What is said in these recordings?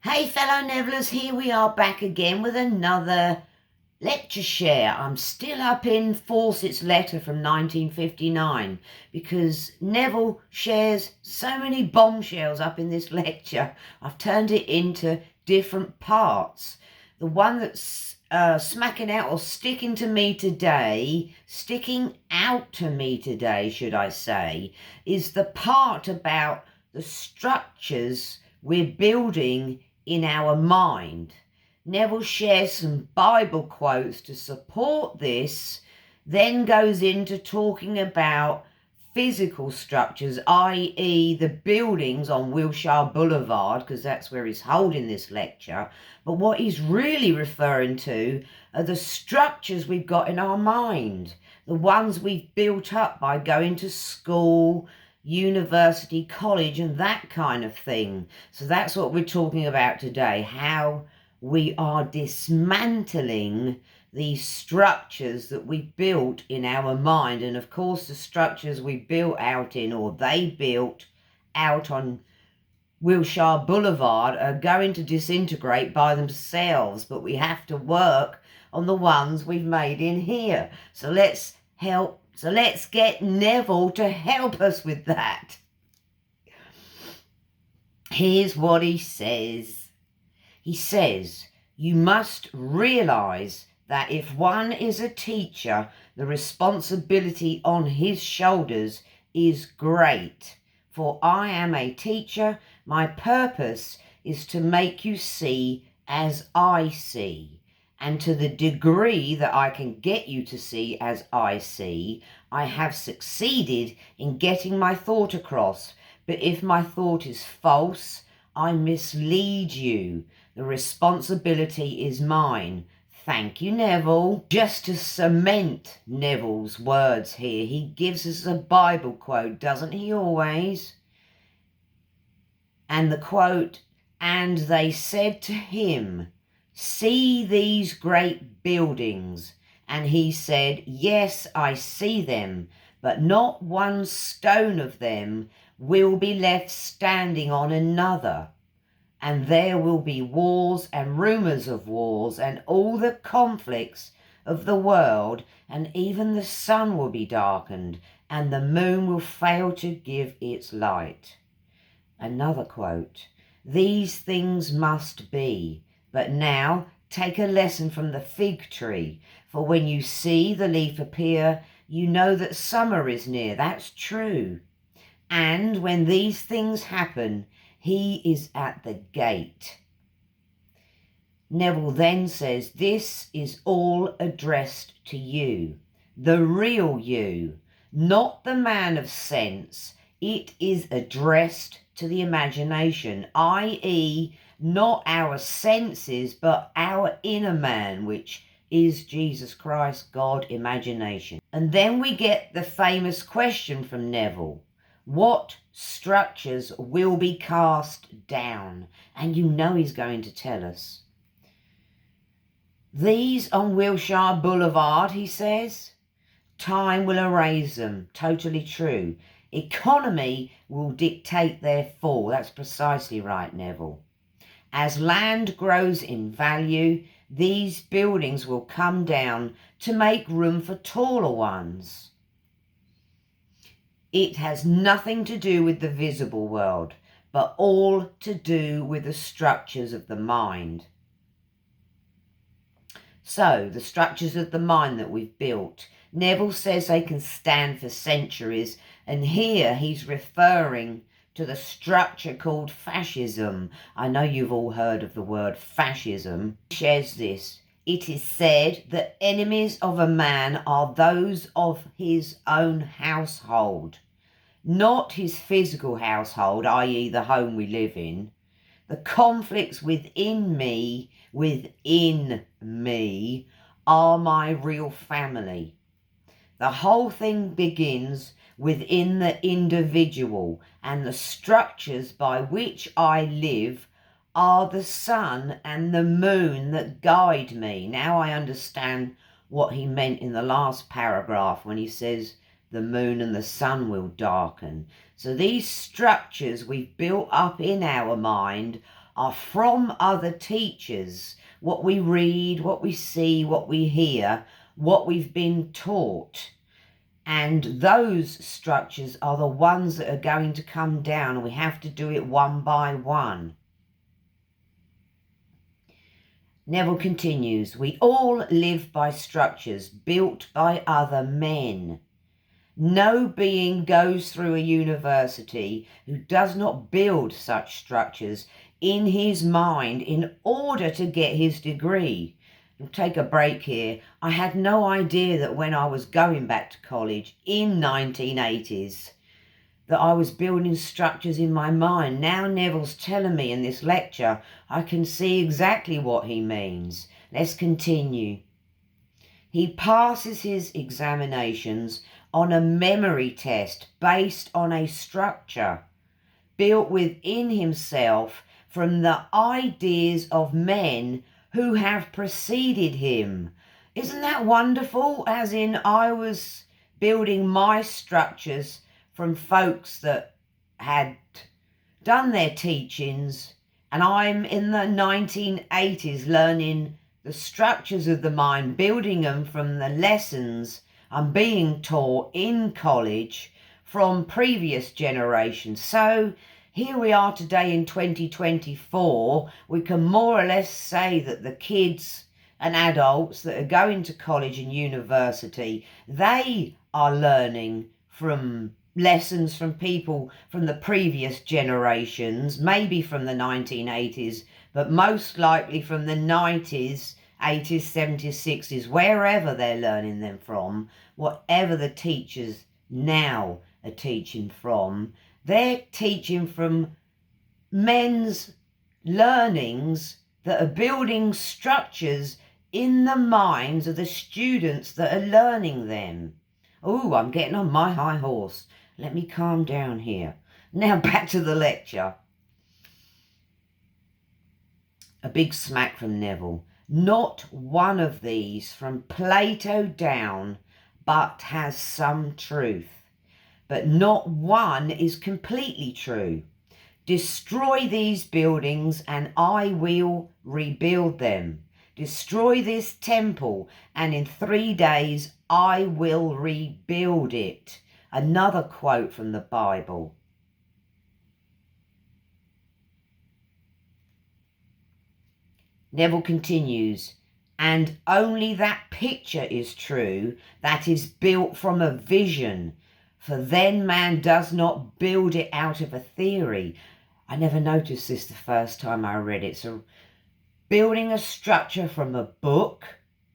Hey fellow Nevillers, here we are back again with another lecture share. I'm still up in Fawcett's letter from 1959 because Neville shares so many bombshells up in this lecture. I've turned it into different parts. The one that's sticking out to me today, should I say, is the part about the structures we're building in our mind. Neville shares some Bible quotes to support this, then goes into talking about physical structures, i.e. the buildings on Wilshire Boulevard, because that's where he's holding this lecture. But what he's really referring to are the structures we've got in our mind, the ones we've built up by going to school, university, college, and that kind of thing. So that's what we're talking about today, how we are dismantling these structures that we built in our mind. And of course, the structures we built out in, or they built out on Wilshire Boulevard, are going to disintegrate by themselves, but we have to work on the ones we've made in here. So let's get Neville to help us with that. Here's what he says. He says, you must realize that if one is a teacher, the responsibility on his shoulders is great. For I am a teacher. My purpose is to make you see as I see. And to the degree that I can get you to see as I see, I have succeeded in getting my thought across. But if my thought is false, I mislead you. The responsibility is mine. Thank you, Neville. Just to cement Neville's words here, he gives us a Bible quote, doesn't he always? And the quote, and they said to him, see these great buildings. And he said, yes, I see them, but not one stone of them will be left standing on another. And there will be wars and rumours of wars and all the conflicts of the world, and even the sun will be darkened and the moon will fail to give its light. Another quote, these things must be, but now take a lesson from the fig tree, for when you see the leaf appear, you know that summer is near. That's true. And when these things happen, he is at the gate. Neville then says, this is all addressed to you, the real you, not the man of sense. It is addressed to the imagination, i.e., not our senses, but our inner man, which is Jesus Christ, God, imagination. And then we get the famous question from Neville. What structures will be cast down? And you know he's going to tell us. These on Wilshire Boulevard, he says, time will erase them. Totally true. Economy will dictate their fall. That's precisely right, Neville. As land grows in value, these buildings will come down to make room for taller ones. It has nothing to do with the visible world, but all to do with the structures of the mind. So, the structures of the mind that we've built. Neville says they can stand for centuries, and here he's referring to the structure called fascism. I know you've all heard of the word fascism. He shares this. It is said that enemies of a man are those of his own household, not his physical household, i.e. the home we live in. The conflicts within me are my real family. The whole thing begins within the individual, and the structures by which I live are the sun and the moon that guide me. Now I understand what he meant in the last paragraph when he says the moon and the sun will darken. So these structures we've built up in our mind are from other teachers. What we read, what we see, what we hear, what we've been taught. And those structures are the ones that are going to come down, and we have to do it one by one. Neville continues, we all live by structures built by other men. No being goes through a university who does not build such structures in his mind in order to get his degree. I'll take a break here. I had no idea that when I was going back to college in 1980s that I was building structures in my mind. Now Neville's telling me in this lecture, I can see exactly what he means. Let's continue. He passes his examinations on a memory test based on a structure built within himself from the ideas of men who have preceded him. Isn't that wonderful? As in, I was building my structures from folks that had done their teachings, and I'm in the 1980s learning the structures of the mind, building them from the lessons I'm being taught in college from previous generations. So here we are today in 2024. We can more or less say that the kids and adults that are going to college and university, they are learning from lessons from people from the previous generations, maybe from the 1980s, but most likely from the 90s, 80s, 70s, 60s, wherever they're learning them from, whatever the teachers now are teaching from, they're teaching from men's learnings that are building structures in the minds of the students that are learning them. Oh, I'm getting on my high horse. Let me calm down here. Now back to the lecture. A big smack from Neville. Not one of these from Plato down but has some truth. But not one is completely true. Destroy these buildings and I will rebuild them. Destroy this temple and in 3 days I will rebuild it. Another quote from the Bible. Neville continues, and only that picture is true that is built from a vision, for then man does not build it out of a theory. I never noticed this the first time I read it. So building a structure from a book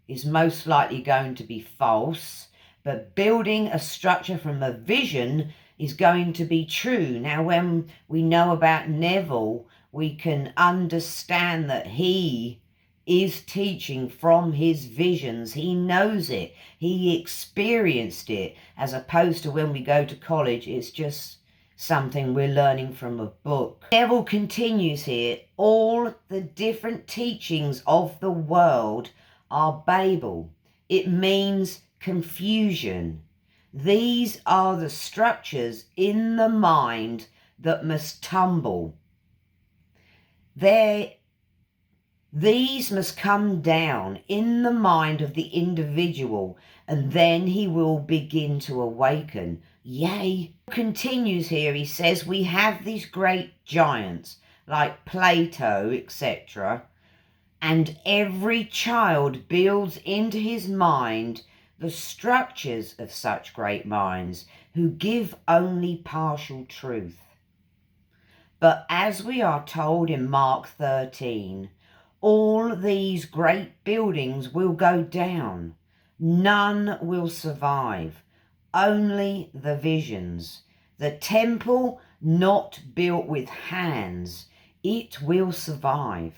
is most likely going to be false, but building a structure from a vision is going to be true. Now, when we know about Neville, we can understand that he is teaching from his visions. He knows it. He experienced it, as opposed to when we go to college, it's just something we're learning from a book. Neville continues here, all the different teachings of the world are Babel. It means confusion. These are the structures in the mind that must tumble. These must come down in the mind of the individual, and then he will begin to awaken. Yea. Continues here, he says, we have these great giants like Plato, etc., and every child builds into his mind the structures of such great minds who give only partial truth. But as we are told in Mark 13, all these great buildings will go down. None will survive, only the visions. The temple not built with hands, it will survive.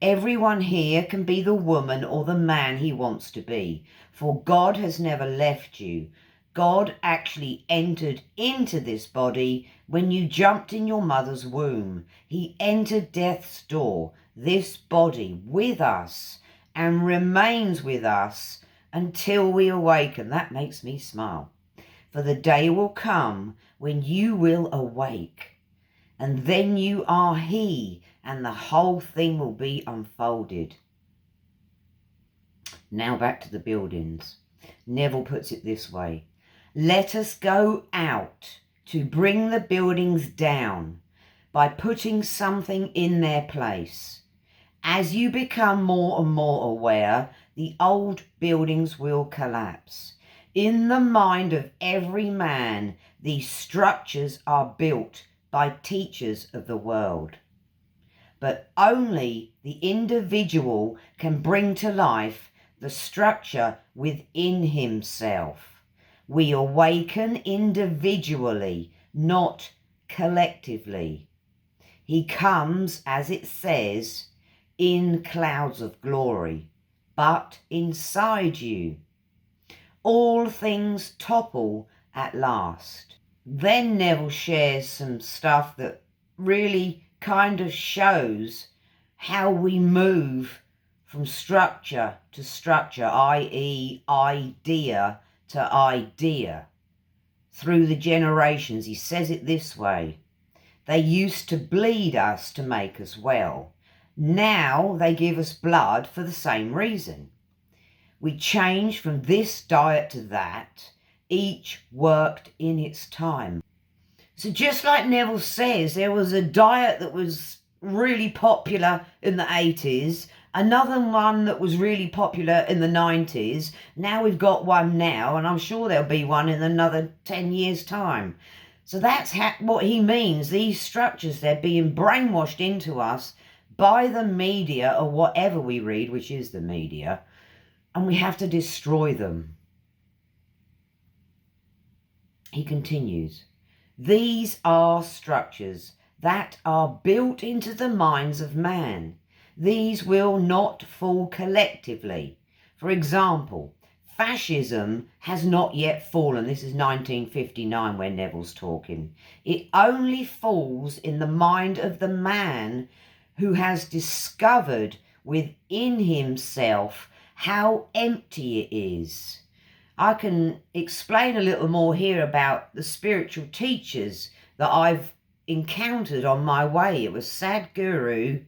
Everyone here can be the woman or the man he wants to be, for God has never left you. God actually entered into this body when you jumped in your mother's womb. He entered death's door, this body, with us, and remains with us until we awaken. That makes me smile. For the day will come when you will awake, and then you are he, and the whole thing will be unfolded. Now back to the buildings. Neville puts it this way: let us go out to bring the buildings down by putting something in their place. As you become more and more aware, the old buildings will collapse. In the mind of every man, these structures are built by teachers of the world. But only the individual can bring to life the structure within himself. We awaken individually, not collectively. He comes, as it says, in clouds of glory, but inside you. All things topple at last. Then Neville shares some stuff that really kind of shows how we move from structure to structure, i.e. idea to idea, through the generations. He says it this way: they used to bleed us to make us well. Now they give us blood for the same reason. We change from this diet to that. Each worked in its time. So just like Neville says, there was a diet that was really popular in the 80s, another one that was really popular in the 90s. Now we've got one now, and I'm sure there'll be one in another 10 years' time. So that's what he means. These structures, they're being brainwashed into us by the media, or whatever we read, which is the media, and we have to destroy them. He continues, these are structures that are built into the minds of man. These will not fall collectively. For example, fascism has not yet fallen. This is 1959 when Neville's talking. It only falls in the mind of the man who has discovered within himself how empty it is. I can explain a little more here about the spiritual teachers that I've encountered on my way. It was Sadhguru,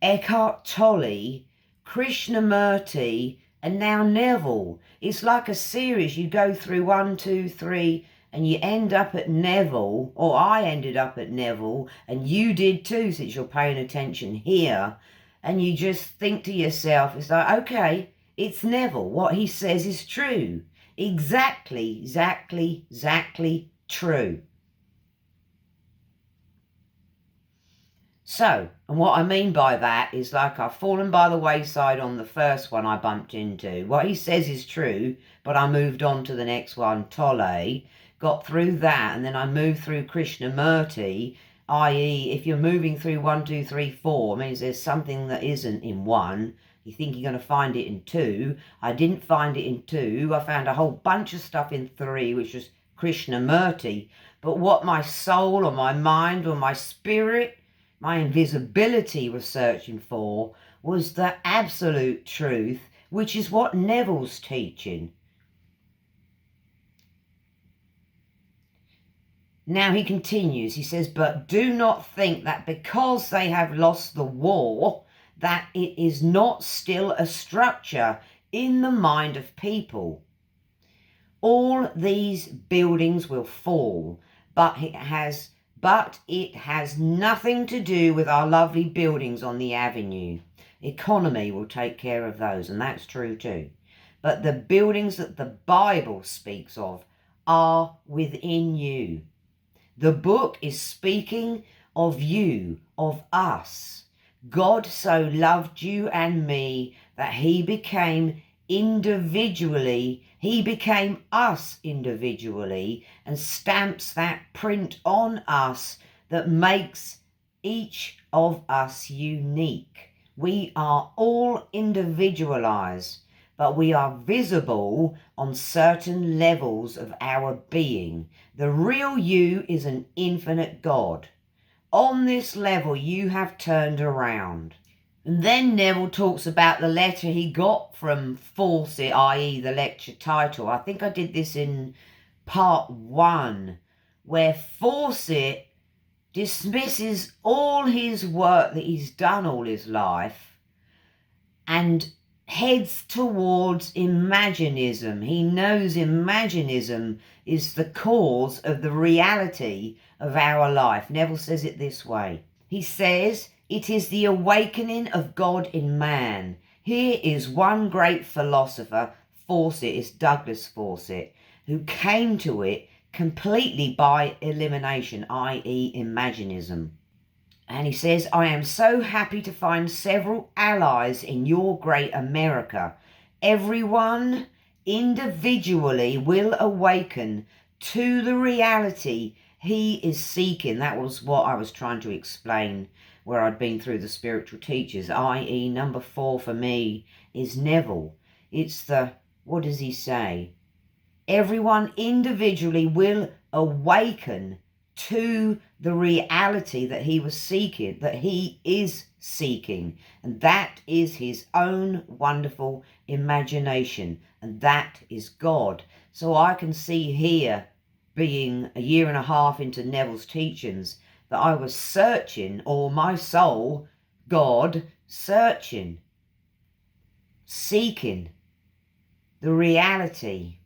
Eckhart Tolle, Krishnamurti, and now Neville. It's like a series. You go through 1, 2, 3, and you end up at Neville, or I ended up at Neville, and you did too, since you're paying attention here. And you just think to yourself, it's like, okay, it's Neville. What he says is true. Exactly true. So, and what I mean by that is, like, I've fallen by the wayside on the first one I bumped into. What he says is true, but I moved on to the next one, Tolle, got through that, and then I moved through Krishnamurti, i.e. if you're moving through 1, 2, 3, 4, it means there's something that isn't in 1. You think you're going to find it in 2. I didn't find it in 2. I found a whole bunch of stuff in 3, which was Krishnamurti. But what my soul or my mind or my spirit, my invisibility was searching for was the absolute truth, which is what Neville's teaching. Now he continues, he says, but do not think that because they have lost the war, that it is not still a structure in the mind of people. All these buildings will fall, but it has nothing to do with our lovely buildings on the avenue. Economy will take care of those, and that's true too. But the buildings that the Bible speaks of are within you. The book is speaking of you, of us. God so loved you and me that he became us individually, and stamps that print on us that makes each of us unique. We are all individualized, but we are visible on certain levels of our being. The real you is an infinite God. On this level, you have turned around. And then Neville talks about the letter he got from Fawcett, i.e. the lecture title. I think I did this in part 1, where Fawcett dismisses all his work that he's done all his life and heads towards Imaginism. He knows Imaginism is the cause of the reality of our life. Neville says it this way. He says, it is the awakening of God in man. Here is one great philosopher, Fawcett, it's Douglas Fawcett, who came to it completely by elimination, i.e. Imaginism. And he says, I am so happy to find several allies in your great America. Everyone individually will awaken to the reality he is seeking. That was what I was trying to explain where I'd been through the spiritual teachers, i.e. number 4 for me is Neville. It's the, what does he say? Everyone individually will awaken to the reality that he was seeking, that he is seeking. And that is his own wonderful imagination. And that is God. So I can see here, being a year and a half into Neville's teachings, that I was searching, or my soul, God, searching, seeking the reality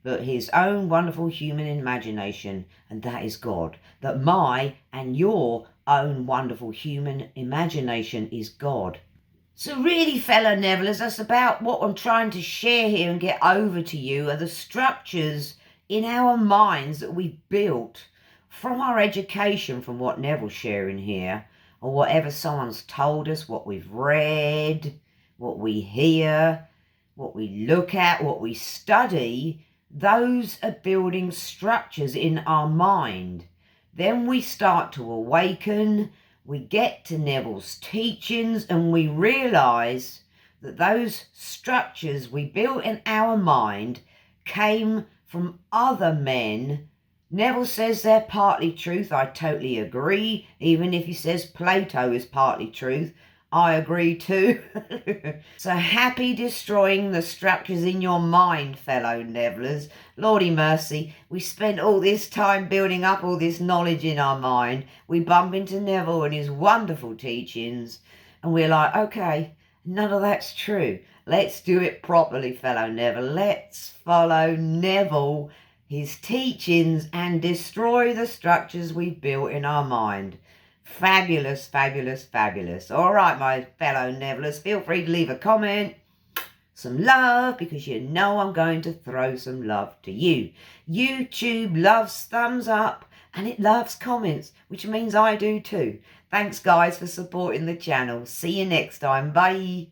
but his own wonderful human imagination, and that is God. That my and your own wonderful human imagination is God. So really, fellow Nevillers, that's about what I'm trying to share here and get over to you, are the structures in our minds that we've built from our education, from what Neville's sharing here, or whatever someone's told us, what we've read, what we hear, what we look at, what we study. Those are building structures in our mind. Then we start to awaken, we get to Neville's teachings, and we realise that those structures we built in our mind came from other men. Neville says they're partly truth. I totally agree. Even if he says Plato is partly truth, I agree too. So happy destroying the structures in your mind, fellow Nevillers. Lordy mercy, we spent all this time building up all this knowledge in our mind. We bump into Neville and his wonderful teachings, and we're like, okay, none of that's true. Let's do it properly, fellow Neville. Let's follow Neville, his teachings, and destroy the structures we've built in our mind. Fabulous, fabulous, fabulous. All right, my fellow Nevillers, feel free to leave a comment, some love, because you know I'm going to throw some love to you. YouTube loves thumbs up and it loves comments, which means I do too. Thanks, guys, for supporting the channel. See you next time. Bye.